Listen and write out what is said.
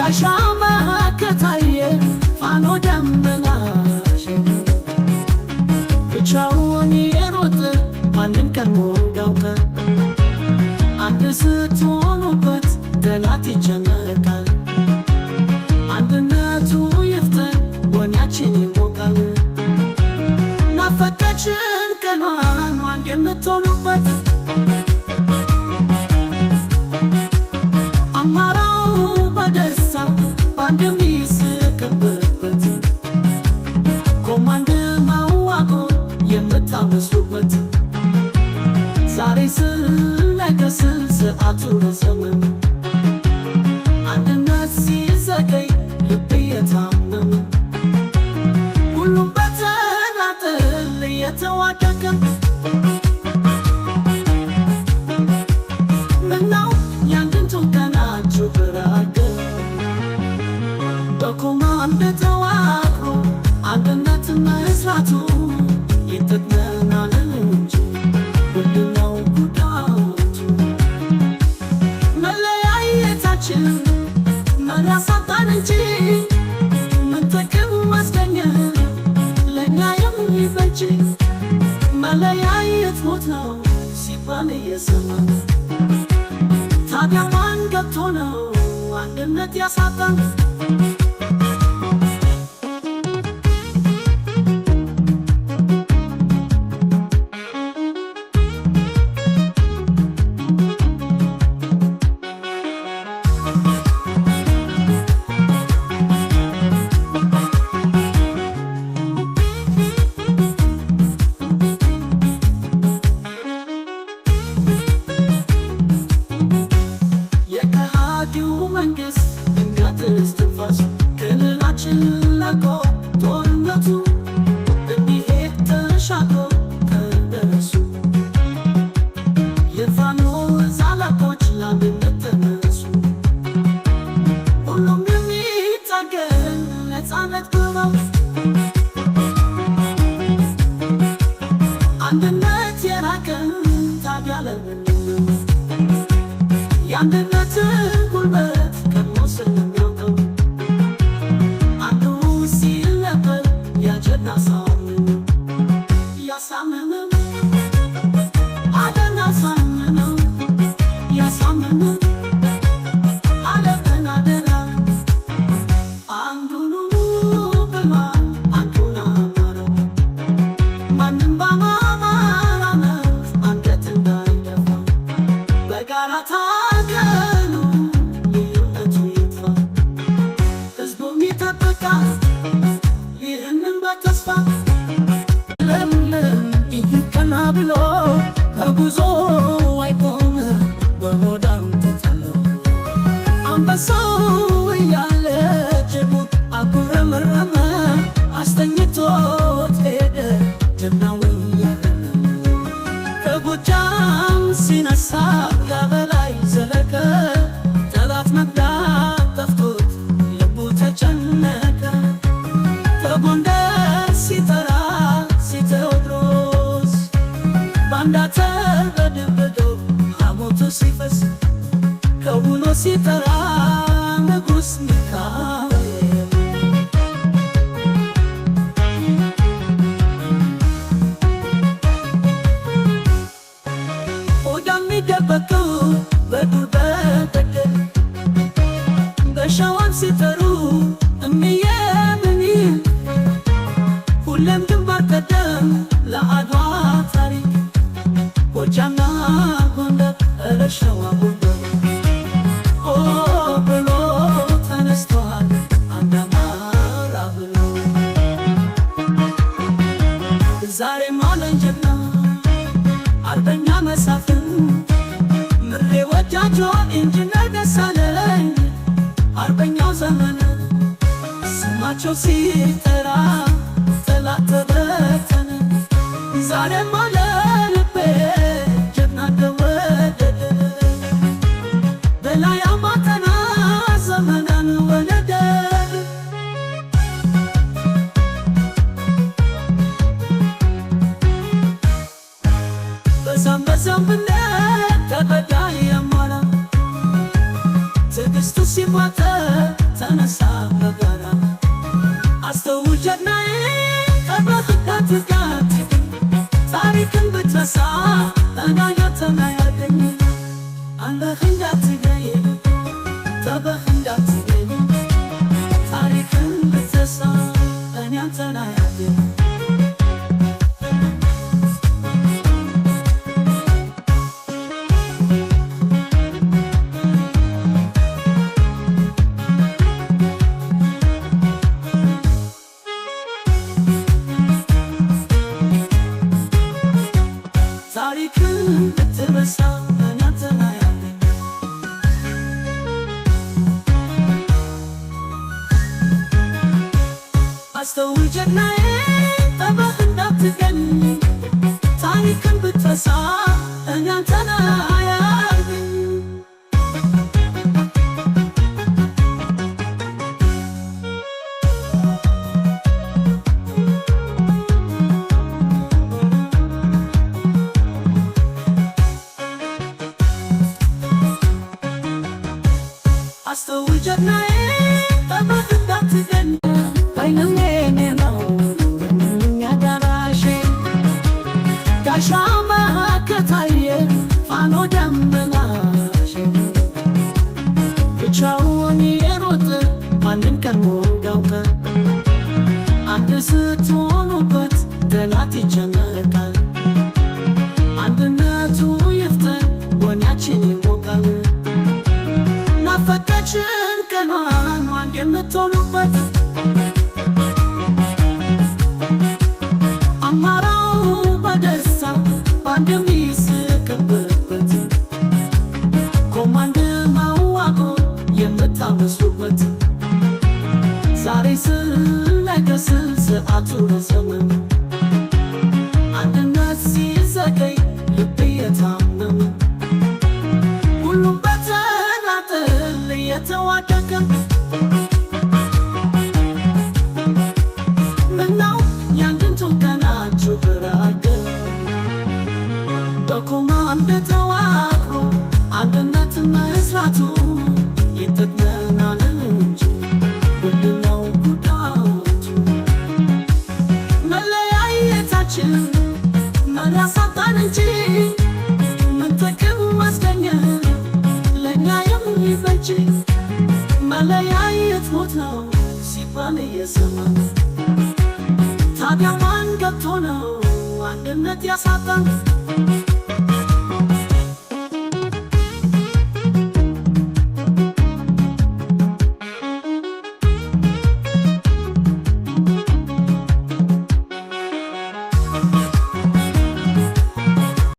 እንዳሻማ ከታየ ፋኖ ደመና ብቻውን የሮጠ ማንም ቀድሞ ያውቀ አንድ ስትሆኑበት ጠላት ይጨነቃል። አንድነቱ ይፍጠን ወኔያችን ይሞቃል። ናፈቀችን ቀኗን አንድ የምትሆኑበት አማራው በደስታ በአንድ የሚስቅበት ኮማንድ መዋቅር የምታመስሉበት ዛሬ ስለገስ ሰዓቱ ረዘመ። አንድነት ሲዘገይ ልብ እየታመመ ሁሉም በተናጠል እየተዋደቀ ምነው ያንድን ትውቀናችሁ በራቀ በኮማንድ ተዋቅሮ አንድነት መስራቱ ይጠቅመናል እንጂ ምንድነው ጉዳቱ? መለያየታችን መራሳጣን እንጂ ምን ጥቅም ማስገኘ ለእኛ የሚበጅ? መለያየት ሞት ነው ሲባል እየሰማን ታዲያ ማን ገብቶ ነው አንድነት ያሳጣን? መንግስት እንዲያትስ ትንፋሽ ክልላችን ለቆ ጦርነቱ እንዲሄድ ተሻግሮ ከደረሱ የፋኖ ዛላቆች ለአንድነት ተነሱ። ሁሉም የሚታገል ነፃነት ብለው አንድነት የራቀን ታዲያ ለምንድን ነው? የአንድነት ጉልበት ቀድሞ ስለሚያውቀው አንዱ ሲለበል ያጀና ያሳምነው አደና ሳምነው ያሳምነው አለበን አደራ አንዱኑ ብሏል አንዱን አማረው ማንም በአማራነት አንገት እንዳይደፋ በጋራ ታገሉ ልዩነቱ ይጥፋ። ሕዝቡም ይጠብቃል ይህንን በተስፋ ለምለም ይቀና ብሎ ከጉዞ አይቆም በሆዳም ተታለው አንበሳው እያለ ጅቡ አጉረመረመ አስተኝቶት ሄደ ጀግናው እያለ ከጎጃም ሲነሳ ያበላይ ዘለቀ ጠላት መግዳት ጠፍቶት ልቡ ተጨነቀ። ከጎንደር ሲጠራ ሲቴዎድሮስ ባንዳ ተበድብዶ ሐሞቱ ሲፈስ ከውኖ ሲጠራ ንጉሥ ሚካኤል የሚደበቁ በዱር በገደል በሸዋም ሲጠሩ እምዬ ምኒልክ ሁሌም ግንባር ቀደም ለአድዋ ታሪክ ጎጃምና ጎንደር ኧረ ሸዋ ጎንደር ኦ ብሎ ተነስተዋል አንድ አማራ ብሎ ዛሬም አለን ጀግና አርበኛ መሳፍን ምሬ ወጃጆ ኢንጂነር ደሳለኝ አርበኛው ዘመነ ስማቸው ሲጠራ ጠላት ተበተነ። ዛሬም አለ ልቤ ጀግና ተወደደ በላይ አማተና ዘመናን ወለደ። በዛም ብነት ተበዳይ አማራ ትዕግስቱ ሲሟጠ ብትነሳ በጋራ አስተውል ጀግናዬ ጠበህ እንዳትጋት ታሪክን ብትረሳ እናያተናያለኝ አለህ እንዳትገኝ ጠበህ እንዳትገኝ ታሪክን ብትረሳ እኔ አንተን አያለኝ ታሪክን ብትረሳ እኔ አንተን አያለኝ አስተውል ጀግናዬ ጠበህ እንዳትገኝ ታሪክን ብትረሳ እኔ አንተን አያለኝ አስተውል ጀግናዬ ጠበህ እንዳትገኝ ባይንም የኔ ነው ያዳራሼ ጋሻ መከታዬ ፋኖ ደመናሼ ብቻውን የሮጠ ማንም ቀድሞ ጋውቀ አንድ ስትሆኑበት ጠላት ይጨነቃል አንድነቱ ይፍጠን ወኔያችን ይሞቃል ናፈቀችን ቀኗን አንድ የምትሆኑበት አማራው በደስታ በአንድ የሚስቅበት ኮማንድ ማዋቆ የምታመስሉበት ዛሬ ስለገስ ሰዓቱ ረዘመ አንድነት ሲዘገይ ልብ የታመመ ሁሉም በተናጠል የተዋደቀ ምነው ያንድን ትውቀናችሁ በራቀ በኮማንድ ተዋቅሮ አንድነት መስራቱ ይጠቅመናል እንጂ ምንድነው ጉዳቱ መለያየታችን መላሳጣን እንጂ ምን ጥቅም አስገኘ ለእኛ የሚበጅ መለያየት ሞት ነው ሲባል እየሰማን ታዲያ ማን ገብቶ ነው አንድነት ያሳጣን